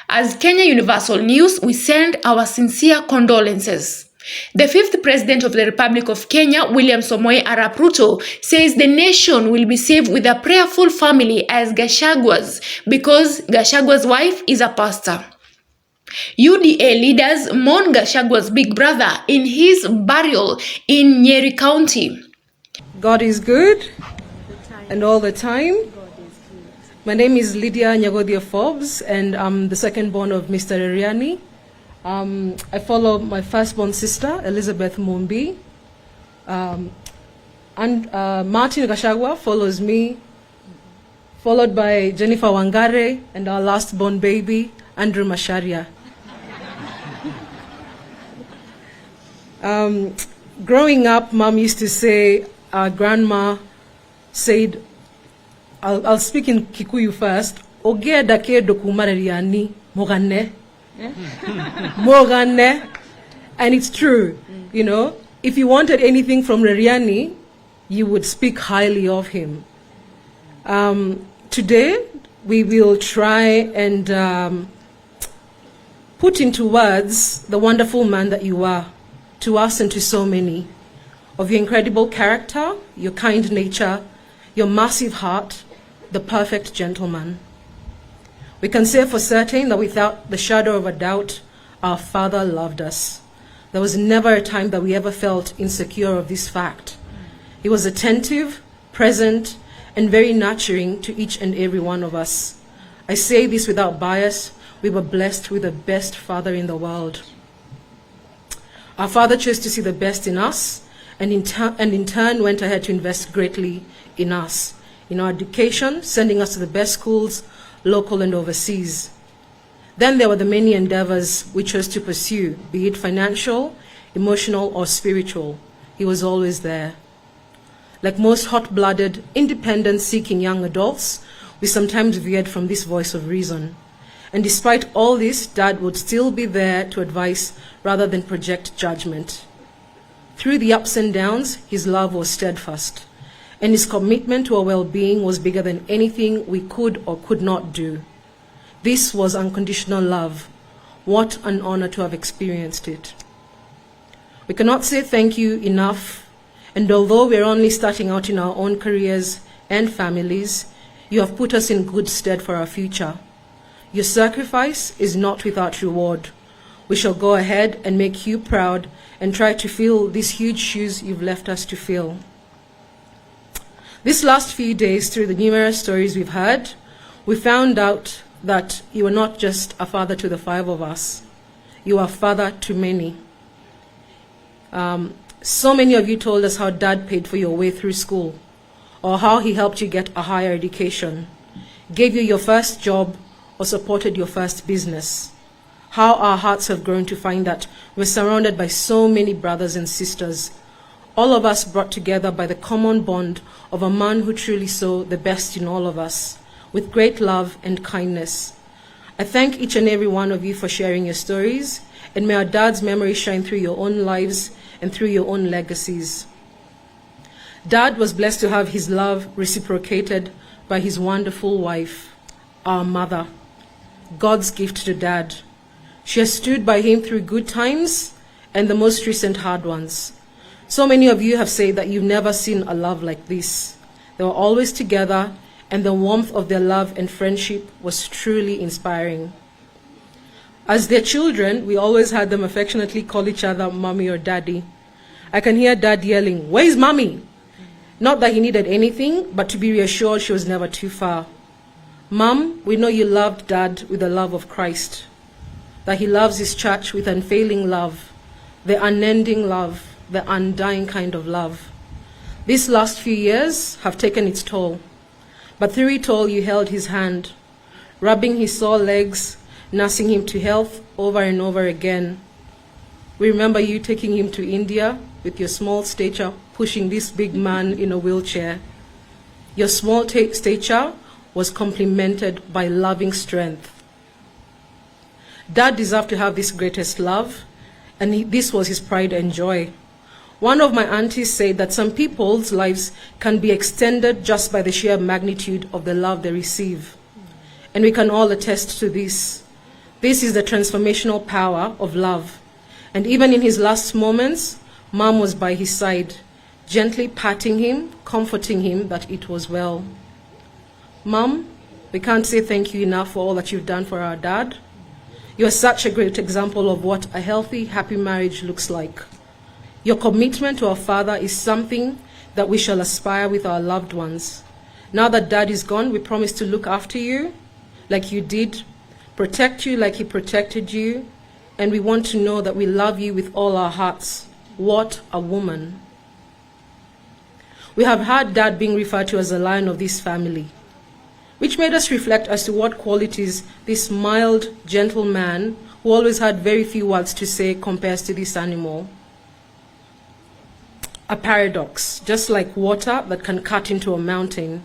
As Kenya Universal News, we send our sincere condolences. The fifth president of the Republic of Kenya, William Samoei Arap Ruto, says the nation will be saved with a prayerful family as Gachagua's, because Gachagua's wife is a pastor. UDA leaders mourn Gachagua's big brother in his burial in Nyeri County. God is good, and all the time. My name is Lydia Nyagodia Forbes, and I'm the second born of Mr. Eriani. I follow my firstborn sister, Elizabeth Mumbi. And Martin Gachagua follows me, followed by Jennifer Wangare, and our last born baby, Andrew Masharia. Growing up, Mom used to say, our grandma said, I'll speak in Kikuyu first, Ogea dake dokumareriani mogane. Mogane. And it's true, you know. If you wanted anything from Reriani, you would speak highly of him. Today, we will try and put into words the wonderful man that you are, to us and to so many, of your incredible character, your kind nature, your massive heart, the perfect gentleman. We can say for certain that without the shadow of a doubt, our Father loved us. There was never a time that we ever felt insecure of this fact. He was attentive, present, and very nurturing to each and every one of us. I say this without bias. We were blessed with the best father in the world. Our Father chose to see the best in us, and in turn went ahead to invest greatly in us, in our education, sending us to the best schools, local and overseas. Then there were the many endeavors we chose to pursue, be it financial, emotional, or spiritual. He was always there. Like most hot-blooded, independence-seeking young adults, we sometimes veered from this voice of reason. And despite all this, Dad would still be there to advise rather than project judgment. Through the ups and downs, his love was steadfast, and his commitment to our well-being was bigger than anything we could or could not do. This was unconditional love. What an honor to have experienced it. We cannot say thank you enough, and although we're only starting out in our own careers and families, you have put us in good stead for our future. Your sacrifice is not without reward. We shall go ahead and make you proud and try to fill these huge shoes you've left us to fill. These last few days, through the numerous stories we've heard, we found out that you are not just a father to the five of us. You are father to many. So many of you told us how Dad paid for your way through school, or how he helped you get a higher education, gave you your first job, or supported your first business. How our hearts have grown to find that we're surrounded by so many brothers and sisters, all of us brought together by the common bond of a man who truly saw the best in all of us, with great love and kindness. I thank each and every one of you for sharing your stories, and may our Dad's memory shine through your own lives and through your own legacies. Dad was blessed to have his love reciprocated by his wonderful wife, our mother, God's gift to Dad. She has stood by him through good times and the most recent hard ones. So many of you have said that you've never seen a love like this. They were always together, and the warmth of their love and friendship was truly inspiring. As their children, we always had them affectionately call each other mommy or daddy. I can hear Dad yelling, "Where's mommy?" Not that he needed anything, but to be reassured she was never too far. Mom, we know you loved Dad with the love of Christ, that he loves his church with unfailing love, the unending love, the undying kind of love. These last few years have taken its toll, but through it all you held his hand, rubbing his sore legs, nursing him to health over and over again. We remember you taking him to India with your small stature, pushing this big man in a wheelchair. Your small stature was complemented by loving strength. Dad deserved to have this greatest love, and this was his pride and joy. One of my aunties said that some people's lives can be extended just by the sheer magnitude of the love they receive. And we can all attest to this. This is the transformational power of love. And even in his last moments, Mom was by his side, gently patting him, comforting him that it was well. Mom, we can't say thank you enough for all that you've done for our dad. You are such a great example of what a healthy, happy marriage looks like. Your commitment to our father is something that we shall aspire with our loved ones. Now that Dad is gone, we promise to look after you like you did, protect you like he protected you, and we want to know that we love you with all our hearts. What a woman. We have heard Dad being referred to as the lion of this family, which made us reflect as to what qualities this mild, gentle man, who always had very few words to say, compares to this animal. A paradox, just like water that can cut into a mountain.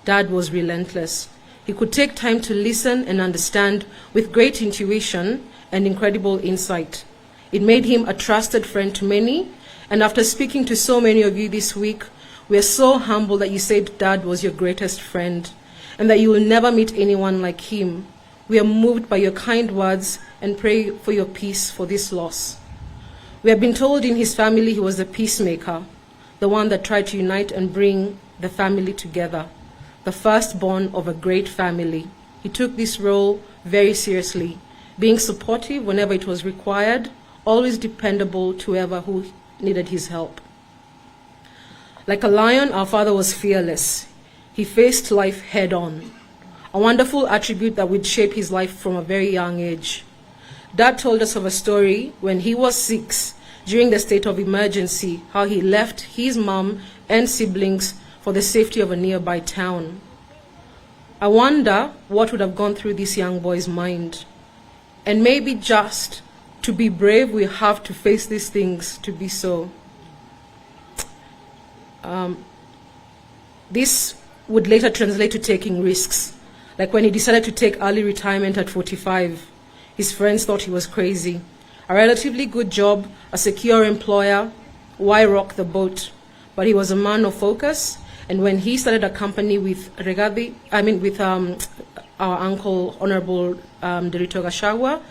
Dad was relentless. He could take time to listen and understand with great intuition and incredible insight. It made him a trusted friend to many, and after speaking to so many of you this week, we are so humbled that you said Dad was your greatest friend and that you will never meet anyone like him. We are moved by your kind words and pray for your peace for this loss. We have been told in his family he was the peacemaker, the one that tried to unite and bring the family together, the firstborn of a great family. He took this role very seriously, being supportive whenever it was required, always dependable to whoever who needed his help. Like a lion, our father was fearless. He faced life head on, a wonderful attribute that would shape his life from a very young age. Dad told us of a story when he was 6, during the state of emergency, how he left his mom and siblings for the safety of a nearby town. I wonder what would have gone through this young boy's mind. And maybe just to be brave, we have to face these things to be so. This would later translate to taking risks, like when he decided to take early retirement at 45. His friends thought he was crazy. A relatively good job, a secure employer, why rock the boat? But he was a man of focus, and when he started a company with our uncle, Honorable Director Gachagua,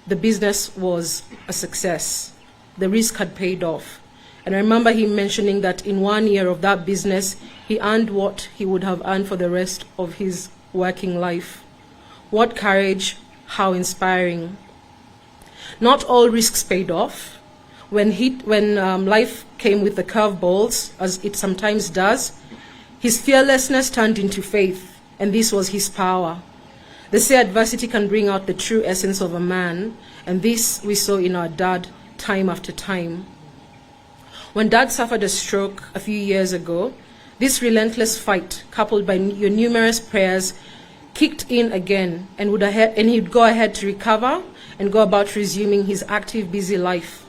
the business was a success. The risk had paid off. And I remember him mentioning that in 1 year of that business, he earned what he would have earned for the rest of his working life. What courage! How inspiring. Not all risks paid off. When life came with the curveballs, as it sometimes does, his fearlessness turned into faith, and this was his power. They say adversity can bring out the true essence of a man, and this we saw in our dad time after time. When Dad suffered a stroke a few years ago, this relentless fight, coupled by your numerous prayers, kicked in again, and he'd go ahead to recover and go about resuming his active, busy life.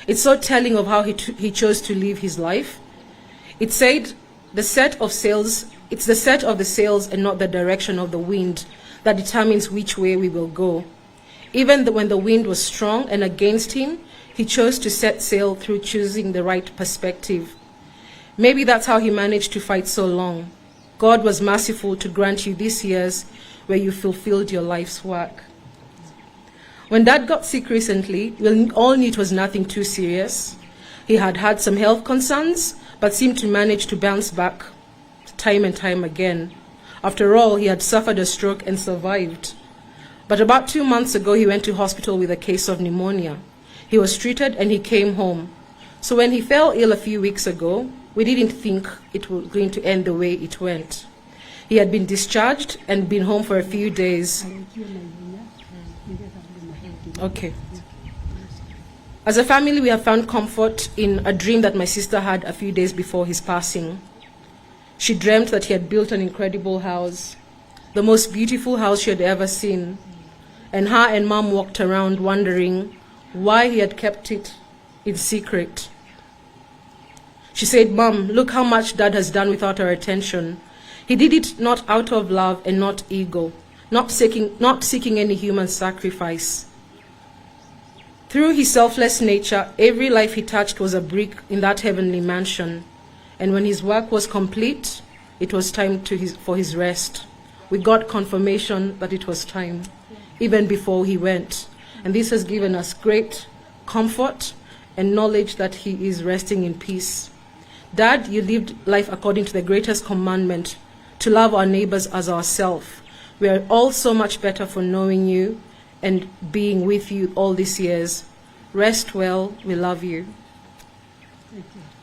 It's so telling of how he chose to live his life. It said, it's the set of the sails and not the direction of the wind that determines which way we will go. Even when the wind was strong and against him, he chose to set sail through choosing the right perspective. Maybe that's how he managed to fight so long. God was merciful to grant you these years where you fulfilled your life's work. When Dad got sick recently, we all knew it was nothing too serious. He had had some health concerns, but seemed to manage to bounce back time and time again. After all, he had suffered a stroke and survived. But about 2 months ago, he went to hospital with a case of pneumonia. He was treated and he came home. So when he fell ill a few weeks ago, we didn't think it was going to end the way it went. He had been discharged and been home for a few days. Okay. As a family, we have found comfort in a dream that my sister had a few days before his passing. She dreamt that he had built an incredible house, the most beautiful house she had ever seen. And her and Mom walked around wondering why he had kept it in secret. She said, "Mom, look how much Dad has done without our attention. He did it not out of love and not ego, not seeking any human sacrifice. Through his selfless nature, every life he touched was a brick in that heavenly mansion. And when his work was complete, it was time for his rest. We got confirmation that it was time. even before he went. And this has given us great comfort and knowledge that he is resting in peace. Dad, you lived life according to the greatest commandment, to love our neighbors as ourselves. We are all so much better for knowing you and being with you all these years. Rest well. We love you. Thank you.